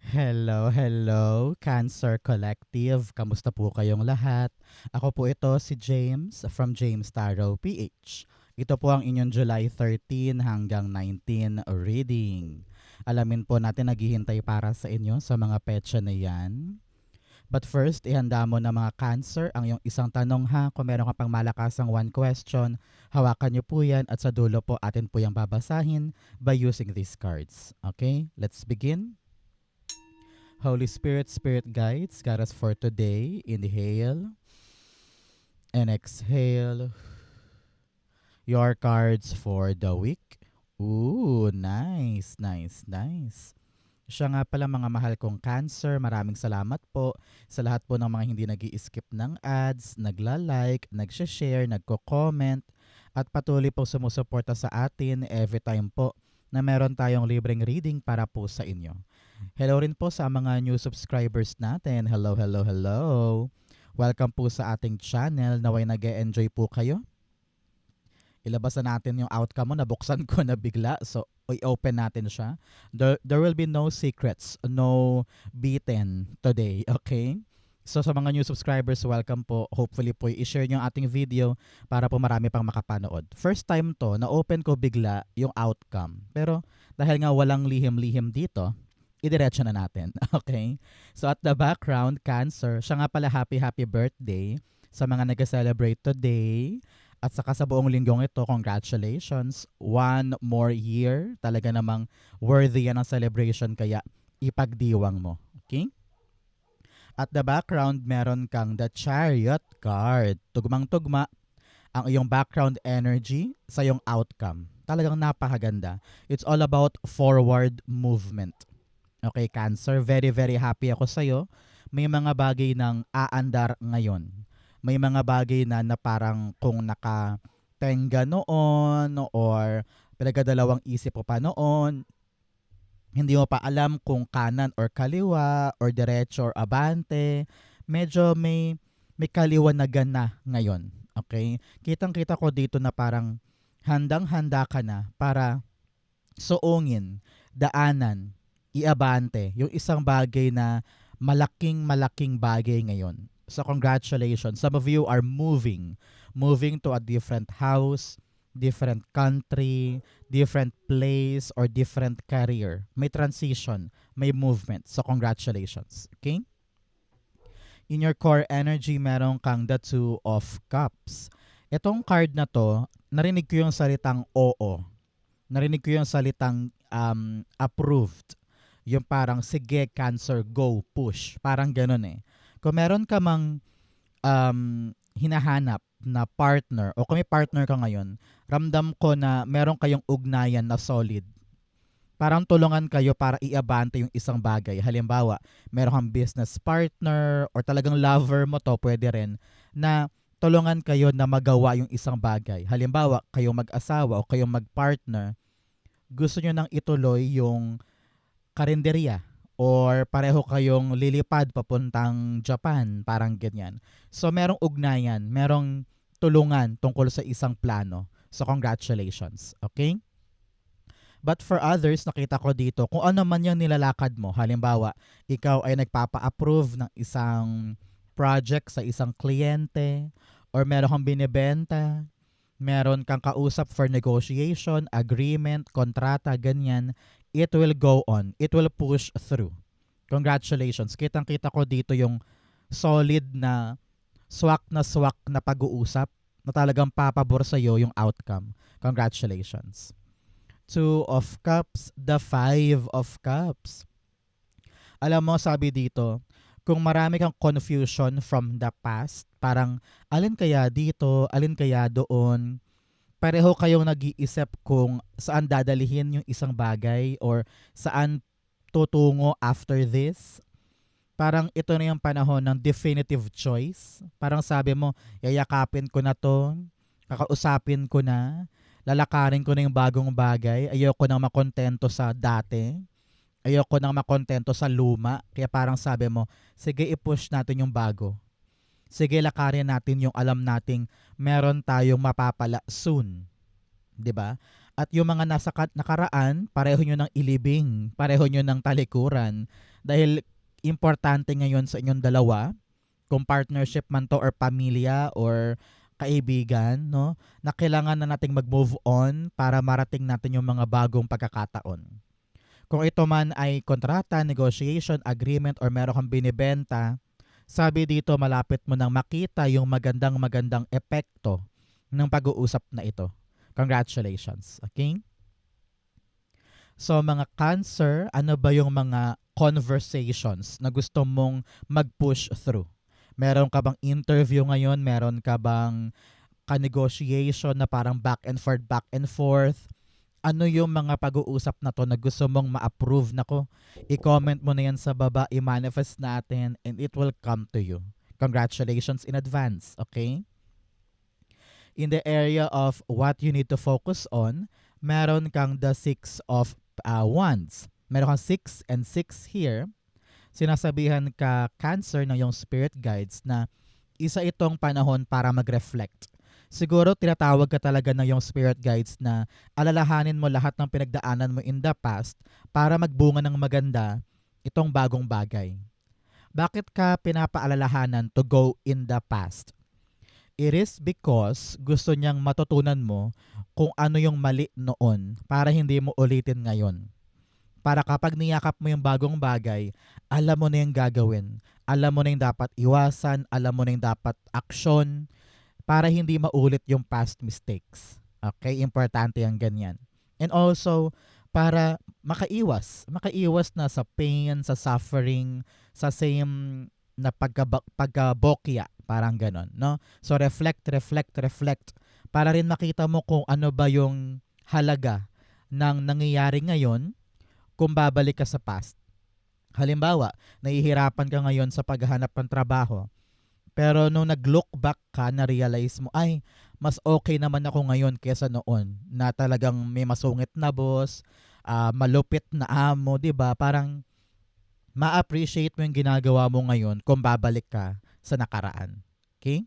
Hello, hello, Cancer Collective. Kamusta po kayong lahat? Ako po ito si James from James Tarot PH. Ito po ang inyong July 13 hanggang 19 reading. Alamin po natin naghihintay para sa inyo sa mga petsa na yan. But first, ihanda mo na mga Cancer ang iyong isang tanong ha. Kung meron ka pang malakasang one question, hawakan niyo po yan at sa dulo po atin po yung babasahin by using these cards. Okay, let's begin. Holy Spirit, Spirit guides, guide us for today. Inhale and exhale. Your cards for the week. Ooh, nice, nice, nice. Siya nga pala mga mahal kong Cancer, maraming salamat po sa lahat po ng mga hindi nag-i-skip ng ads, nagla-like, nag-share, nagko-comment, at patuloy pong sumusuporta sa atin every time po na meron tayong libreng reading para po sa inyo. Hello rin po sa mga new subscribers natin. Hello, hello, hello. Welcome po sa ating channel. Naway nag-e-enjoy po kayo. Ilabas na natin yung outcome mo. Nabuksan ko na bigla. So, i-open natin siya. There will be no secrets, no beaten today. Okay? So, sa mga new subscribers, welcome po. Hopefully po, i-share nyo yung ating video para po marami pang makapanood. First time to, na-open ko bigla yung outcome. Pero, dahil nga walang lihim-lihim dito, idiretso na natin. Okay? So, at the background, Cancer. Siya nga pala happy birthday sa mga nag-celebrate today. At saka sa buong linggong ito, congratulations. One more year. Talaga namang worthy yan ng celebration kaya ipagdiwang mo. Okay? At the background, meron kang the Chariot card. Tugmang-tugma ang iyong background energy sa iyong outcome. Talagang napakaganda. It's all about forward movement. Okay, Cancer, very very happy ako sa'yo. May mga bagay ng aandar ngayon. May mga bagay na parang kung nakatenga noon or pinagdadalawang isip mo pa noon, hindi mo pa alam kung kanan or kaliwa or diretso or abante, medyo may kaliwanagan na ngayon. Okay? Kitang-kita ko dito na parang handang-handa ka na para suungin, daanan, iabante yung isang bagay na malaking bagay ngayon. So congratulations. Some of you are moving to a different house, different country, different place, or different career. May transition, may movement. So congratulations. Okay? In your core energy, meron kang the Two of Cups. Itong card na to, narinig ko yung salitang oo. Narinig ko yung salitang approved. Yung parang, sige, Cancer, go, push. Parang ganun eh. Kung meron ka mang hinahanap na partner, o kung may partner ka ngayon, ramdam ko na meron kayong ugnayan na solid. Parang tulungan kayo para iabante yung isang bagay. Halimbawa, meron kang business partner or talagang lover mo to, pwede rin, na tulungan kayo na magawa yung isang bagay. Halimbawa, kayong mag-asawa o kayong mag-partner, gusto nyo nang ituloy yung karinderya or pareho kayong lilipad papuntang Japan, parang ganyan. So merong ugnayan, merong tulungan tungkol sa isang plano. So congratulations, okay? But for others, nakita ko dito kung ano man yung nilalakad mo. Halimbawa, ikaw ay nagpapa-approve ng isang project sa isang kliyente or meron kang binibenta, meron kang kausap for negotiation, agreement, kontrata, ganyan, it will go on. It will push through. Congratulations. Kitang-kita ko dito yung solid na swak na pag-uusap na talagang papabor sa iyo yung outcome. Congratulations. Two of Cups, the Five of Cups. Alam mo, sabi dito, kung marami kang confusion from the past, parang alin kaya dito, alin kaya doon, pareho kayong nag-iisip kung saan dadalihin yung isang bagay or saan tutungo after this. Parang ito na yung panahon ng definitive choice. Parang sabi mo, yayakapin ko na to, kakausapin ko na, lalakarin ko na yung bagong bagay, ayoko nang makontento sa dati, ayoko nang makontento sa luma. Kaya parang sabi mo, sige i-push natin yung bago. Sige lakarin natin yung alam nating meron tayong mapapala soon. 'Di ba? At yung mga nasa nakaraan, pareho nyo ng ilibing, pareho nyo ng talikuran. Dahil importante ngayon sa inyong dalawa, kung partnership man to or pamilya or kaibigan, no, na kailangan na nating mag-move on para marating natin yung mga bagong pagkakataon. Kung ito man ay kontrata, negotiation, agreement, or meron kang binibenta, sabi dito malapit mo nang makita yung magandang epekto ng pag-uusap na ito. Congratulations. Okay? So mga Cancer, ano ba yung mga conversations na gusto mong mag-push through? Meron ka bang interview ngayon? Meron ka bang ka-negotiation na parang back and forth? Ano yung mga pag-uusap na to na gusto mong ma-approve? Nako, i-comment mo na yan sa baba, i-manifest natin, and it will come to you. Congratulations in advance, okay? In the area of what you need to focus on, meron kang the Six of Wands. Meron kang 6 and 6 here. Sinasabihan ka, Cancer, ng yung spirit guides na isa itong panahon para mag-reflect. Siguro tinatawag ka talaga ng yung spirit guides na alalahanin mo lahat ng pinagdaanan mo in the past para magbunga ng maganda itong bagong bagay. Bakit ka pinapaalalahanan to go in the past? It is because gusto niyang matutunan mo kung ano yung mali noon para hindi mo ulitin ngayon. Para kapag niyakap mo yung bagong bagay, alam mo na yung gagawin. Alam mo na yung dapat iwasan, alam mo na yung dapat action, para hindi maulit yung past mistakes. Okay? Importante yung ganyan. And also, para makaiwas na sa pain, sa suffering, sa same na pagkabokya, parang ganon, no? So, reflect, para rin makita mo kung ano ba yung halaga ng nangyayari ngayon kung babalik ka sa past. Halimbawa, nahihirapan ka ngayon sa paghahanap ng trabaho, pero nung nag-look back ka, na-realize mo, ay, mas okay naman ako ngayon kesa noon. Na talagang may masungit na boss, malupit na amo, di ba? Parang ma-appreciate mo yung ginagawa mo ngayon kung babalik ka sa nakaraan. Okay?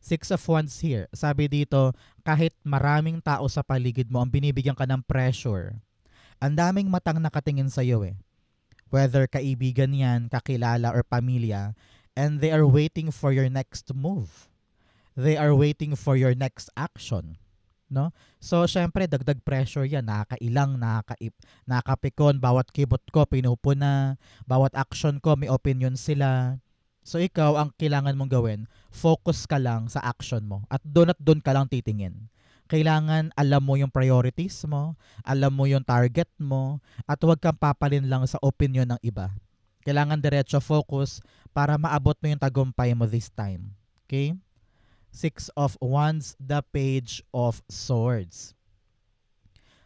Six of Wands here. Sabi dito, kahit maraming tao sa paligid mo ang binibigyan ka ng pressure, ang daming matang nakatingin sa'yo eh. Whether kaibigan yan, kakilala, or pamilya, and they are waiting for your next move. They are waiting for your next action. No? So, syempre, dagdag pressure yan. Nakakailang, nakakapikon. Bawat kibot ko, pinupuna. Bawat action ko, may opinion sila. So, ikaw, ang kailangan mong gawin, focus ka lang sa action mo. At doon ka lang titingin. Kailangan alam mo yung priorities mo, alam mo yung target mo, at huwag kang papalin lang sa opinion ng iba. Kailangan diretso focus para maabot mo yung tagumpay mo this time. Okay? Six of Wands, the Page of Swords.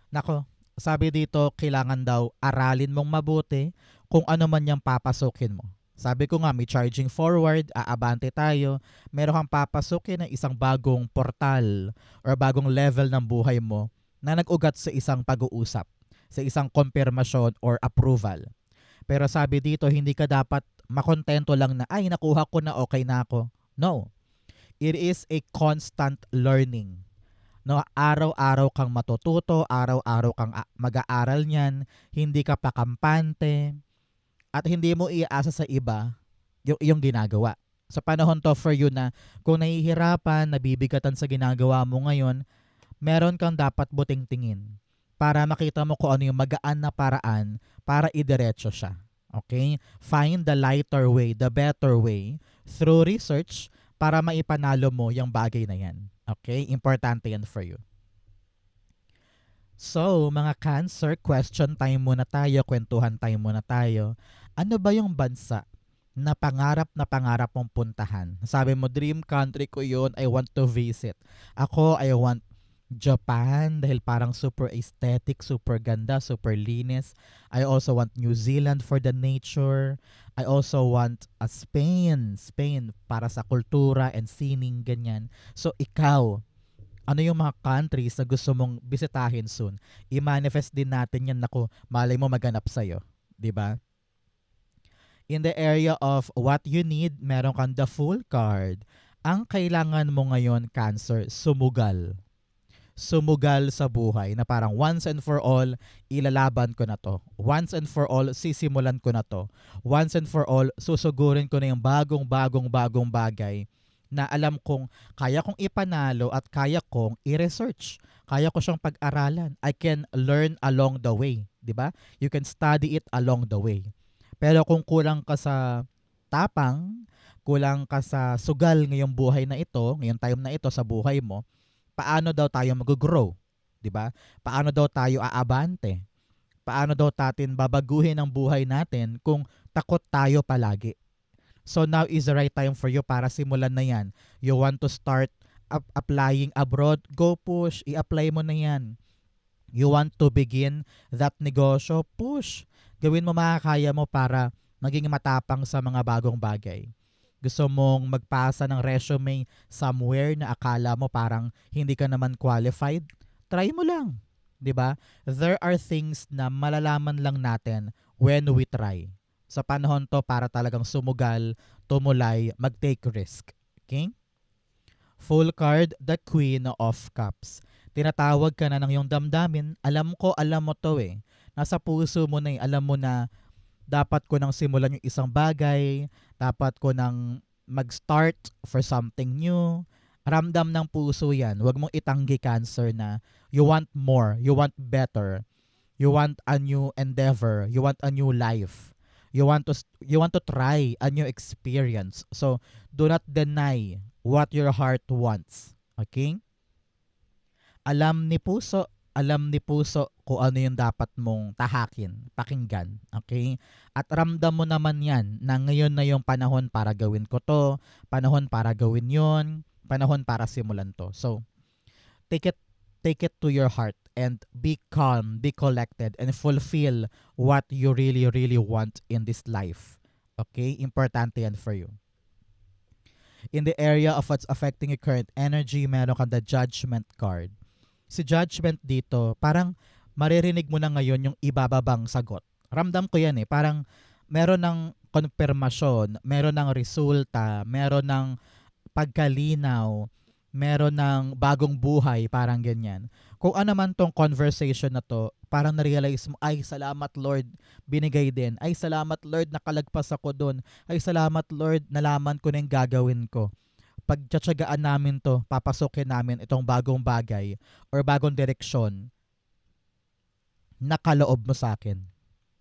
Nako, sabi dito, kailangan daw aralin mong mabuti kung ano man yung papasukin mo. Sabi ko nga, may charging forward, aabante tayo, meron kang papasukin ng isang bagong portal or bagong level ng buhay mo na nag-ugat sa isang pag-uusap, sa isang confirmation or approval. Pero sabi dito, hindi ka dapat makontento lang na, ay, nakuha ko na, okay na ako. No. It is a constant learning. No, araw-araw kang matututo, araw-araw kang mag-aaral niyan, hindi ka pakampante, at hindi mo iaasa sa iba yung ginagawa. Sa panahon to for you na kung nahihirapan, nabibigatan sa ginagawa mo ngayon, meron kang dapat buting tingin para makita mo kung ano yung magaan na paraan para idiretso siya. Okay? Find the lighter way, the better way through research para maipanalo mo yung bagay na yan. Okay? Importante yan for you. So, mga Cancer, question time muna tayo, kwentuhan time muna tayo. Ano ba yung bansa na pangarap mong puntahan? Sabi mo, dream country ko yun, I want to visit. Ako, I want Japan dahil parang super aesthetic, super ganda, super linis. I also want New Zealand for the nature. I also want Spain para sa kultura and sining, ganyan. So ikaw, ano yung mga countries na gusto mong bisitahin soon? I-manifest din natin yan, nako, malay mo maganap sa'yo. 'Di ba? In the area of what you need, meron kang the Fool card. Ang kailangan mo ngayon, Cancer, sumugal. sumugal sa buhay na parang once and for all, ilalaban ko na to. Once and for all, sisimulan ko na to. Once and for all, susugurin ko na yung bagong bagay na alam kong kaya kong ipanalo at kaya kong i-research. Kaya ko siyang pag-aralan. I can learn along the way. 'Di ba? You can study it along the way. Pero kung kulang ka sa tapang, kulang ka sa sugal ngayong buhay na ito, ngayong time na ito sa buhay mo, paano daw tayo mag-grow? 'Di ba? Paano daw tayo aabante? Paano daw natin babaguhin ang buhay natin kung takot tayo palagi? So now is the right time for you para simulan na yan. You want to start applying abroad? Go push. I-apply mo na yan. You want to begin that negosyo? Push. Gawin mo makakaya mo para maging matapang sa mga bagong bagay. Gusto mong magpasa ng resume somewhere na akala mo parang hindi ka naman qualified? Try mo lang. 'Di ba? There are things na malalaman lang natin when we try. Sa panahon to para talagang sumugal, tumulay, mag-take risk. Okay? Full card, the Queen of Cups. Tinatawag ka na ng iyong damdamin. Alam ko, alam mo to eh. Nasa puso mo na eh. Alam mo na dapat ko nang simulan yung isang bagay. Dapat ko nang mag-start for something new. Ramdam ng puso yan. Huwag mong itanggi, Cancer, na you want more. You want better. You want a new endeavor. You want a new life. You want to try a new experience. So, do not deny what your heart wants. Okay? Alam ni puso kung ano yung dapat mong tahakin, pakinggan. Okay? At ramdam mo naman yan na ngayon na yung panahon para gawin ko to, panahon para gawin yon, panahon para simulan to. So, take it to your heart and be calm, be collected, and fulfill what you really want in this life. Okay? Importante yan for you. In the area of what's affecting your current energy, meron kang the Judgment card. Si Judgment dito, parang maririnig mo na ngayon yung ibababang sagot. Ramdam ko yan eh. Parang meron ng konfirmasyon, meron ng resulta, meron ng pagkalinaw, meron ng bagong buhay, parang ganyan. Kung ano man tong conversation na to, parang na-realize mo, ay salamat Lord, binigay din. Ay salamat Lord, nakalagpas ako dun. Ay salamat Lord, nalaman ko na yung gagawin ko. Pagtsatsagaan namin to, papasukin namin itong bagong bagay or bagong direksyon na kaloob mo sa akin.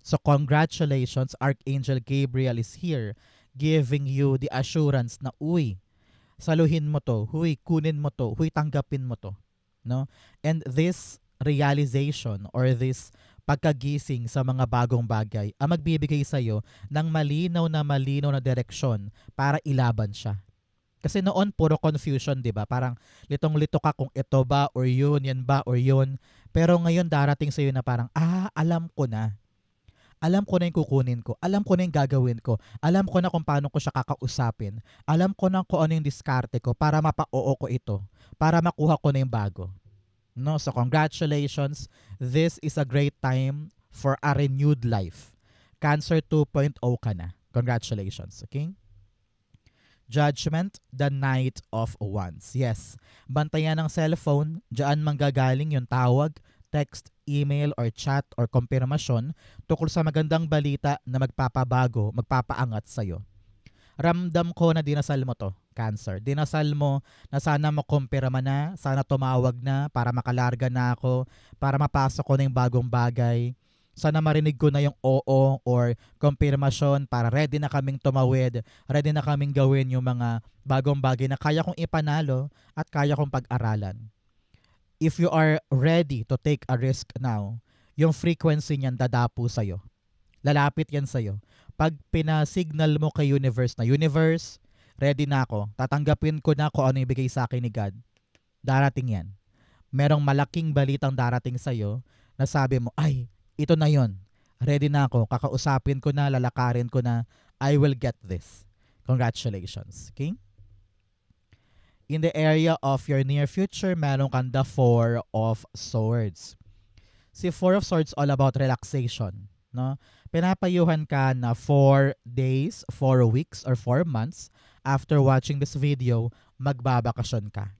So congratulations, Archangel Gabriel is here giving you the assurance na, uy, saluhin mo to, huy, kunin mo to, huy, tanggapin mo to. No? And this realization or this pagkagising sa mga bagong bagay ang magbibigay sa'yo ng malinaw na direksyon para ilaban siya. Kasi noon puro confusion, 'di ba? Parang litong-lito ka kung ito ba or yun, yan ba or yun. Pero ngayon darating sa iyo na parang alam ko na. Alam ko na yung kukunin ko. Alam ko na yung gagawin ko. Alam ko na kung paano ko siya kakausapin. Alam ko na kung ano yung diskarte ko para mapa-oo ko ito. Para makuha ko na yung bago. No? So congratulations. This is a great time for a renewed life. Cancer 2.0 ka na. Congratulations. Okay? Judgment, the Knight of Wands. Yes, bantayan ng cellphone, diyan manggagaling yung tawag, text, email, or chat, or kumpirmasyon tungkol sa magandang balita na magpapabago, magpapaangat sa'yo. Ramdam ko na dinasal mo to, Cancer. Dinasal mo na sana makumpirma na, sana tumawag na para makalarga na ako, para mapasok ko na yung bagong bagay. Sana marinig ko na yung oo or kumpirmasyon para ready na kaming tumawid, ready na kaming gawin yung mga bagong bagay na kaya kong ipanalo at kaya kong pag-aralan. If you are ready to take a risk now, yung frequency niyan dadapo sa'yo. Lalapit yan sa'yo. Pag pinasignal mo kay universe na, universe, ready na ako, tatanggapin ko na kung ano ibigay sa akin ni God, darating yan. Merong malaking balitang darating sa'yo na sabi mo, ay, ito na yon. Ready na ako. Kakausapin ko na, lalakarin ko na. I will get this. Congratulations. Okay? In the area of your near future, meron kang the Four of Swords. Si Four of Swords all about relaxation. No? Pinapayuhan ka na 4 days, 4 weeks, or 4 months after watching this video, magbabakasyon ka.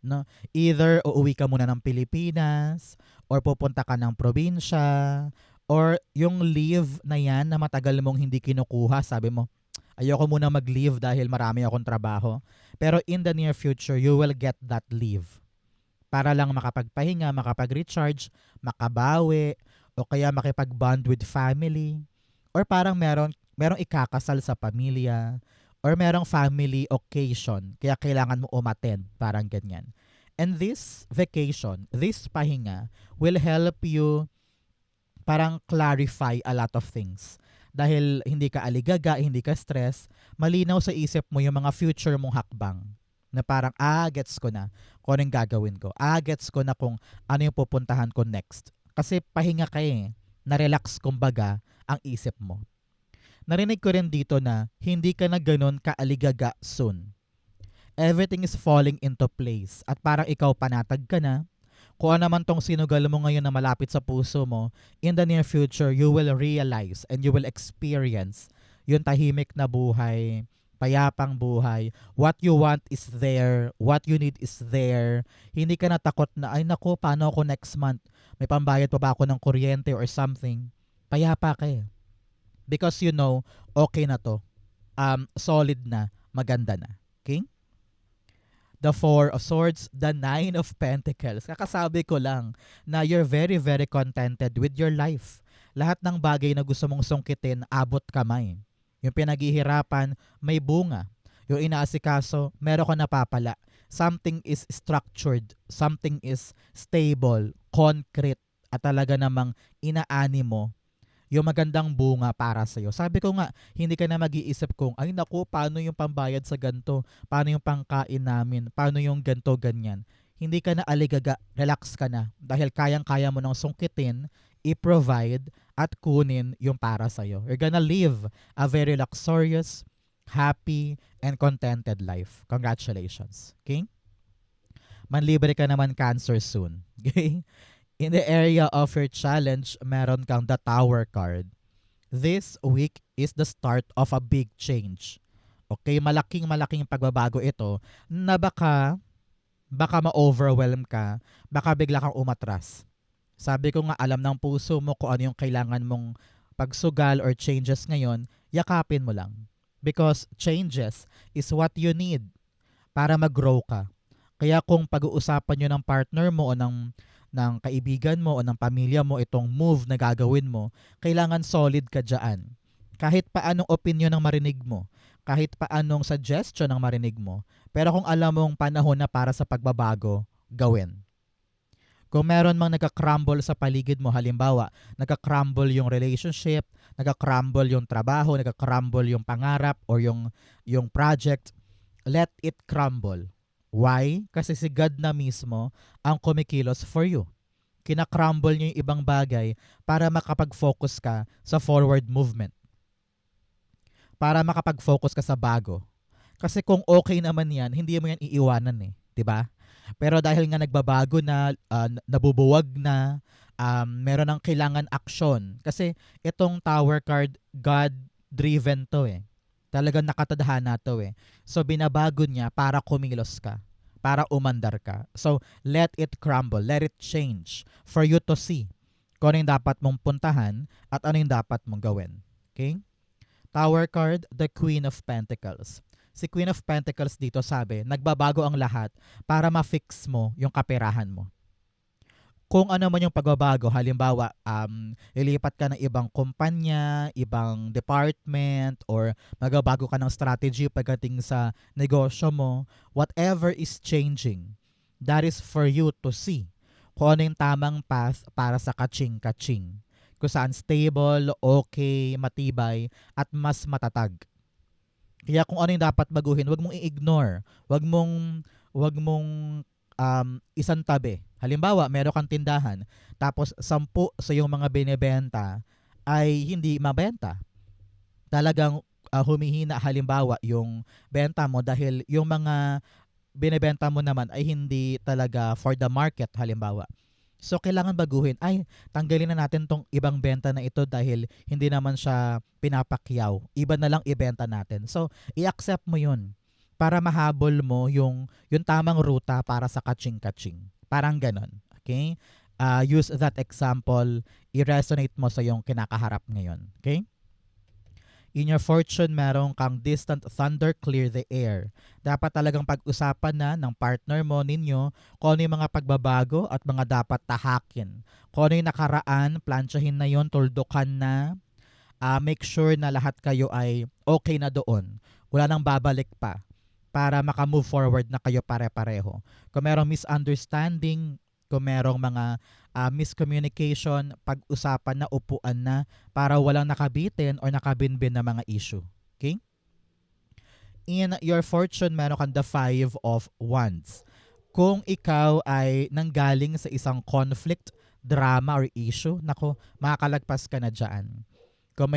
No? Either uuwi ka muna ng Pilipinas, or pupunta ka ng probinsya, or yung leave na yan na matagal mong hindi kinukuha, sabi mo, ayoko muna mag-leave dahil marami akong trabaho. Pero in the near future, you will get that leave para lang makapagpahinga, makapag-recharge, makabawi, o kaya makipag-bond with family, or parang merong ikakasal sa pamilya, or merong family occasion, kaya kailangan mo umattend, parang ganyan. And this vacation, this pahinga, will help you parang clarify a lot of things. Dahil hindi ka aligaga, hindi ka stress, malinaw sa isip mo yung mga future mong hakbang. Na parang, gets ko na kung anong gagawin ko. Gets ko na kung ano yung pupuntahan ko next. Kasi pahinga ka eh. Na-relax kumbaga ang isip mo. Narinig ko rin dito na hindi ka na ganun kaaligaga soon. Everything is falling into place. At parang ikaw panatag ka na. Kung ano man tong sinugal mo ngayon na malapit sa puso mo, in the near future, you will realize and you will experience yung tahimik na buhay, payapang buhay. What you want is there. What you need is there. Hindi ka natakot na, ay naku, paano ako next month? May pambayad pa ba ako ng kuryente or something? Payapa ka eh. Because you know, okay na to. Solid na, maganda na. Okay? The Four of Swords, the Nine of Pentacles. Kakasabi ko lang na you're very, very contented with your life. Lahat ng bagay na gusto mong sungkitin, abot kamay. Yung pinaghihirapan, may bunga. Yung inaasikaso, meron ka napapala. Something is structured. Something is stable, concrete, at talaga namang inaani mo yung magandang bunga para sa'yo. Sabi ko nga, hindi ka na mag-iisip kung, ay naku, paano yung pambayad sa ganto? Paano yung pangkain namin? Paano yung ganto, ganyan? Hindi ka na aligaga, relax ka na. Dahil kayang-kaya mo nang sungkitin, i-provide, at kunin yung para sa'yo. You're gonna live a very luxurious, happy, and contented life. Congratulations. Okay? Manlibre ka naman Cancer soon. Okay? In the area of your challenge, meron kang the Tower card. This week is the start of a big change. Okay, malaking pagbabago ito na baka ma-overwhelm ka, baka bigla kang umatras. Sabi ko nga, alam ng puso mo kung ano yung kailangan mong pagsugal or changes ngayon, yakapin mo lang. Because changes is what you need para mag-grow ka. Kaya kung pag-uusapan nyo ng partner mo o ng kaibigan mo o ng pamilya mo itong move na gagawin mo, kailangan solid ka dyan. Kahit pa anong opinion ang marinig mo, kahit pa anong suggestion ang marinig mo, pero kung alam mong panahon na para sa pagbabago, gawin. Kung meron mang nagka-crumble sa paligid mo, halimbawa, nagka-crumble yung relationship, nagka-crumble yung trabaho, nagka-crumble yung pangarap or yung project, let it crumble. Why? Kasi si God na mismo ang kumikilos for you. Kina-crumble niyo yung ibang bagay para makapag-focus ka sa forward movement. Para makapag-focus ka sa bago. Kasi kung okay naman yan, hindi mo yan iiwanan eh. 'Di ba? Pero dahil nga nagbabago na, nabubuwag na, meron ng kailangan aksyon. Kasi itong Tower card, God-driven to eh. Talagang nakatadhana to eh. So binabago niya para kumilos ka, para umandar ka. So let it crumble, let it change for you to see kung ano yung dapat mong puntahan at ano yung dapat mong gawin. Okay? Tower card, the Queen of Pentacles. Si Queen of Pentacles dito sabi, nagbabago ang lahat para ma-fix mo yung kaperahan mo. Kung ano man yung pagbabago, halimbawa, lilipat ka ng ibang kumpanya, ibang department, or magbabago ka ng strategy pagdating sa negosyo mo, whatever is changing, that is for you to see kung ano yung tamang path para sa kaching-kaching. Kung saan stable, okay, matibay, at mas matatag. Kaya kung ano yung dapat baguhin, wag mong i-ignore. Wag mong isang tabi. Halimbawa, meron kang tindahan, tapos 10 sa yung mga binebenta ay hindi mabenta. Talagang humihina halimbawa yung benta mo dahil yung mga binebenta mo naman ay hindi talaga for the market halimbawa. So, kailangan baguhin. Ay, tanggalin na natin tong ibang benta na ito dahil hindi naman siya pinapakyaw. Iba na lang ibenta natin. So, i-accept mo yun. para mahabol mo yung tamang ruta para sa kaching-kaching. Parang ganon. Okay? Use that example, i-resonate mo sa yung kinakaharap ngayon. Okay? In your fortune, meron kang distant thunder, clear the air. Dapat talagang pag-usapan na ng partner mo ninyo kung ano yung mga pagbabago at mga dapat tahakin. Kung ano yung nakaraan, plansyahin na yon, tuldukan na. Make sure na lahat kayo ay okay na doon. Wala nang babalik pa para makamove forward na kayo pare-pareho. Kung merong misunderstanding, kung merong mga miscommunication, pag-usapan na, upuan na para walang nakabitin or nakabinbin na mga issue. Okay? In your fortune, meron kang the 5 of Wands. Kung ikaw ay nanggaling sa isang conflict, drama, or issue, nako, makakalagpas ka na dyan. Kung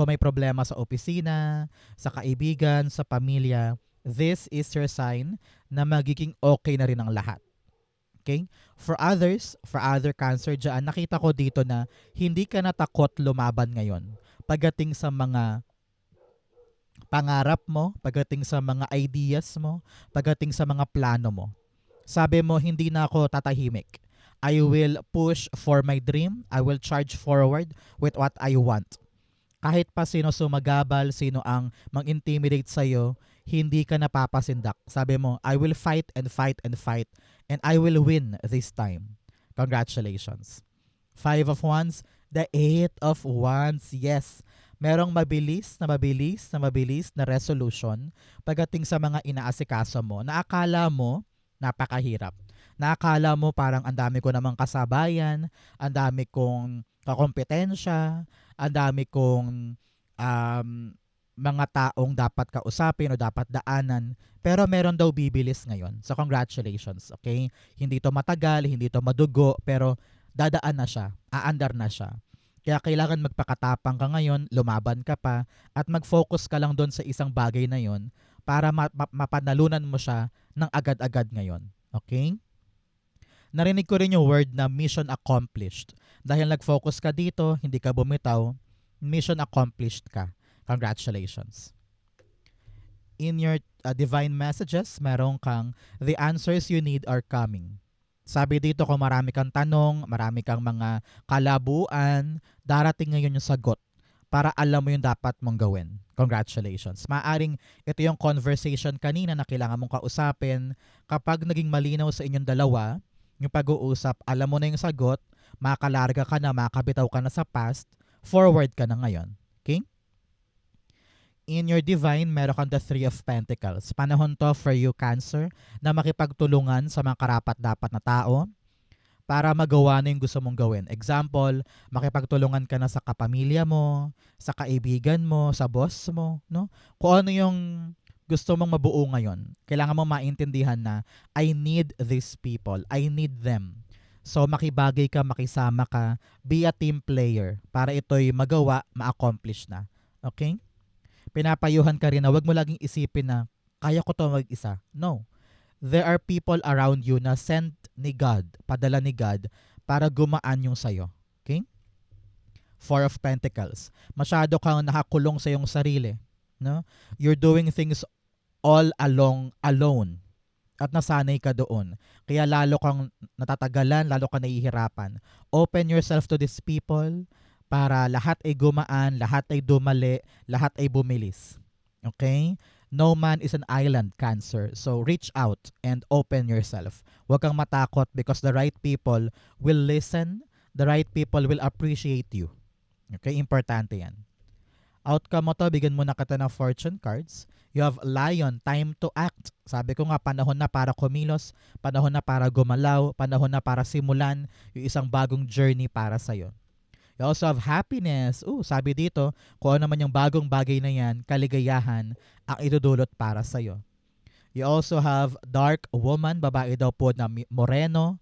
may problema sa opisina, sa kaibigan, sa pamilya, this is your sign na magiging okay na rin ang lahat. Okay? For other cancer dyan, nakita ko dito na hindi ka natakot lumaban ngayon. Pagdating sa mga pangarap mo, pagdating sa mga ideas mo, pagdating sa mga plano mo. Sabi mo, hindi na ako tatahimik. I will push for my dream. I will charge forward with what I want. Kahit pa sino sumagabal, sino ang mang-intimidate sa'yo, hindi ka napapasindak. Sabi mo, I will fight and fight and fight and I will win this time. Congratulations. 5 of Wands, the 8 of Wands. Yes, merong mabilis na resolution pagdating sa mga inaasikaso mo na akala mo napakahirap. Na akala mo parang ang dami ko namang kasabayan, ang dami kong kakompetensya, ang dami kong mga taong dapat kausapin o dapat daanan, pero meron daw bibilis ngayon. So congratulations, okay? Hindi to matagal, hindi to madugo, pero dadaan na siya, aandar na siya. Kaya kailangan magpakatapang ka ngayon, lumaban ka pa, at mag-focus ka lang doon sa isang bagay na yon para mapanalunan mo siya ng agad-agad ngayon. Okay? Narinig ko rin yung word na mission accomplished. Dahil nag-focus ka dito, hindi ka bumitaw, mission accomplished ka. Congratulations. In your divine messages, meron kang the answers you need are coming. Sabi dito kung marami kang tanong, marami kang mga kalabuan, darating ngayon yung sagot para alam mo yung dapat mong gawin. Congratulations. Maaring ito yung conversation kanina na kailangan mong kausapin. Kapag naging malinaw sa inyong dalawa, yung pag-uusap, alam mo na yung sagot, makalarga ka na, makabitaw ka na sa past, forward ka na ngayon. Okay? In your divine, meron kang the 3 of Pentacles. Panahon to for you, Cancer, na makipagtulungan sa mga karapat-dapat na tao para magawa na yung gusto mong gawin. Example, makipagtulungan ka na sa kapamilya mo, sa kaibigan mo, sa boss mo, no? Kung ano yung gusto mong mabuo ngayon, kailangan mo maintindihan na I need these people, I need them. So makibagay ka, makisama ka, be a team player para ito'y magawa, ma-accomplish na. Okay? Pinapayuhan ka rin na wag mo laging isipin na kaya ko to mag-isa. No. There are people around you na sent ni God, padala ni God para gumaan yung sayo. Okay? 4 of Pentacles. Masyado kang nakakulong sa iyong sarili. No? You're doing things all alone. At nasanay ka doon. Kaya lalo kang natatagalan, lalo kang nahihirapan. Open yourself to these people para lahat ay gumaan, lahat ay dumali, lahat ay bumilis. Okay? No man is an island, Cancer. So reach out and open yourself. Huwag kang matakot because the right people will listen, the right people will appreciate you. Okay? Importante yan. Outcome mo to, bigyan mo na kita ng fortune cards. You have Lion, time to act. Sabi ko nga, panahon na para kumilos, panahon na para gumalaw, panahon na para simulan yung isang bagong journey para sa'yo. You also have Happiness. Sabi dito, kung ano naman yung bagong bagay na yan, kaligayahan ang idudulot para sa'yo. You also have Dark Woman, babae daw po na morena,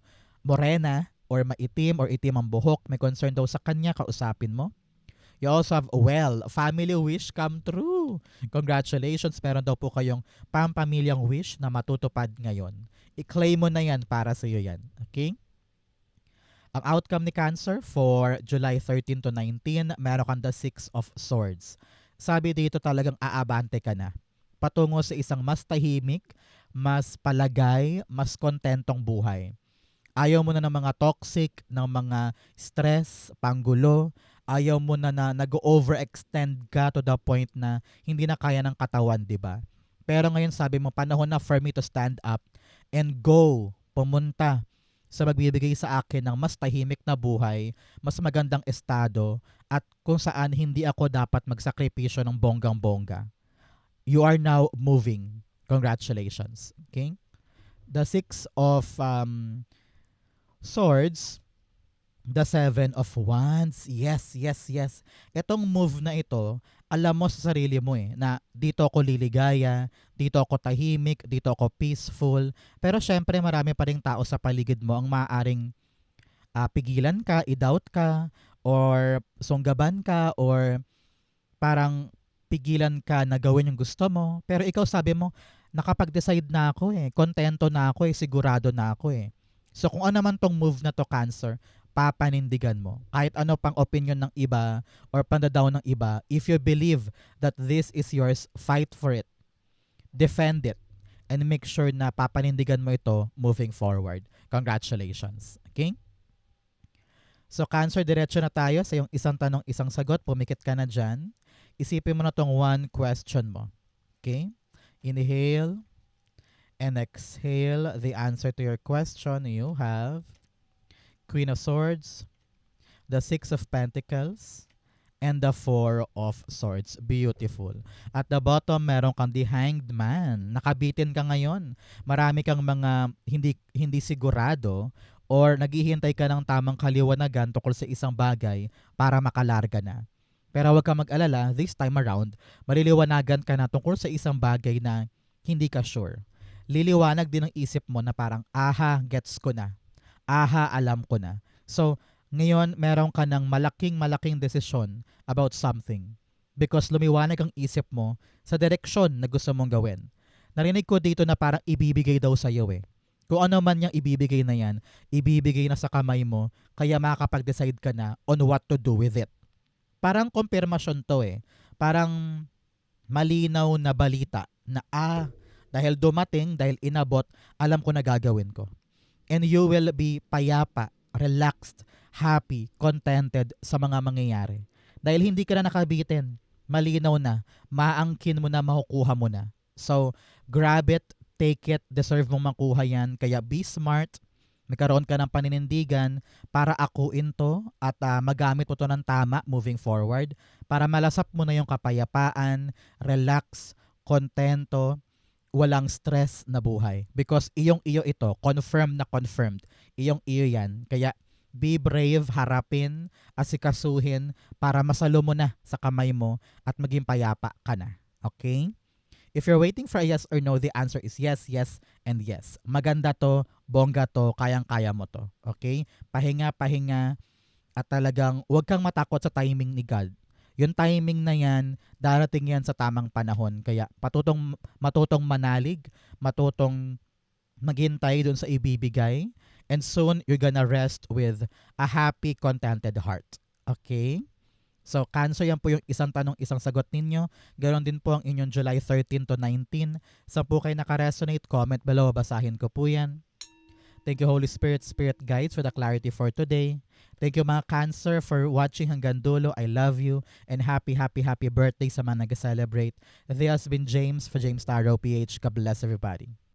or maitim, or itim ang buhok. May concern daw sa kanya, kausapin mo. You also have family wish come true. Congratulations, meron daw po kayong pampamilyang wish na matutupad ngayon. I-claim mo na yan para sa iyo yan. Okay? Ang outcome ni Cancer for July 13 to 19, meron kang the 6 of Swords. Sabi dito talagang aabante ka na. patungo sa isang mas tahimik, mas palagay, mas kontentong buhay. Ayaw mo na ng mga toxic, ng mga stress, panggulo. Ayaw mo na na nag-overextend ka to the point na hindi na kaya ng katawan, di ba? Pero ngayon sabi mo, panahon na for me to stand up and go, pumunta sa magbibigay sa akin ng mas tahimik na buhay, mas magandang estado, at kung saan hindi ako dapat magsakripisyo ng bonggang-bongga. You are now moving. Congratulations. Okay? The Six of Swords, the Seven of Wands. Yes, yes, yes. Itong move na ito, alam mo sa sarili mo na dito ako liligaya, dito ako tahimik, dito ako peaceful. Pero syempre marami pa ring tao sa paligid mo ang maaaring pigilan ka, i-doubt ka, or sunggaban ka, or parang pigilan ka na gawin yung gusto mo. Pero ikaw sabi mo, nakapag-decide na ako kontento na ako sigurado na ako So kung ano man tong move na to, Cancer, papanindigan mo. Kahit ano pang opinion ng iba or pandaw ng iba, if you believe that this is yours, fight for it. Defend it. And make sure na papanindigan mo ito moving forward. Congratulations. Okay? So Cancer, diretso na tayo sa yung isang tanong, isang sagot. Pumikit ka na dyan. Isipin mo na tong one question mo. Okay? Inhale and exhale the answer to your question. You have Queen of Swords, the Six of Pentacles, and the Four of Swords. Beautiful. At the bottom, meron kang the Hanged Man. Nakabitin ka ngayon. Marami kang mga hindi sigurado or naghihintay ka ng tamang kaliwanagan tungkol sa isang bagay para makalarga na. Pero huwag kang mag-alala, this time around, maliliwanagan ka na tungkol sa isang bagay na hindi ka sure. Liliwanag din ang isip mo na parang, aha, gets ko na. Aha, alam ko na. So, ngayon, meron ka ng malaking desisyon about something because lumiwanag ang isip mo sa direksyon na gusto mong gawin. Narinig ko dito na parang ibibigay daw sa iyo Kung ano man yung ibibigay na yan, ibibigay na sa kamay mo kaya makakapag-decide ka na on what to do with it. Parang confirmation to Parang malinaw na balita na dahil dumating, dahil inabot, alam ko na gagawin ko. And you will be payapa, relaxed, happy, contented sa mga mangyayari. Dahil hindi ka na nakabitin, malinaw na, maangkin mo na, makukuha mo na. So, grab it, take it, deserve mong makuha yan. Kaya be smart, magkaroon ka ng paninindigan para akuin to at magamit mo to ng tama moving forward para malasap mo na yung kapayapaan, relax, kontento, walang stress na buhay. Because iyong-iyo ito, confirmed na confirmed. Iyong-iyo yan. Kaya be brave, harapin, asikasuhin para masalo mo na sa kamay mo at maging payapa ka na. Okay? If you're waiting for a yes or no, the answer is yes, yes, and yes. Maganda to, bongga to, kayang-kaya mo to. Okay? Pahinga, pahinga, at talagang huwag kang matakot sa timing ni God. Yung timing na yan, darating yan sa tamang panahon. Kaya matutong manalig, matutong maghintay dun sa ibibigay. And soon, you're gonna rest with a happy, contented heart. Okay? So, Cancer, yan po yung isang tanong, isang sagot ninyo. Ganon din po ang inyong July 13 to 19. Sa po kayo nakaresonate, comment below, basahin ko po yan. Thank you, Holy Spirit, Spirit Guides, for the clarity for today. Thank you, mga Cancer, for watching hanggang dulo. I love you. And happy, happy, happy birthday sa mga nag-celebrate. This has been James for James Tarot PH. God bless everybody.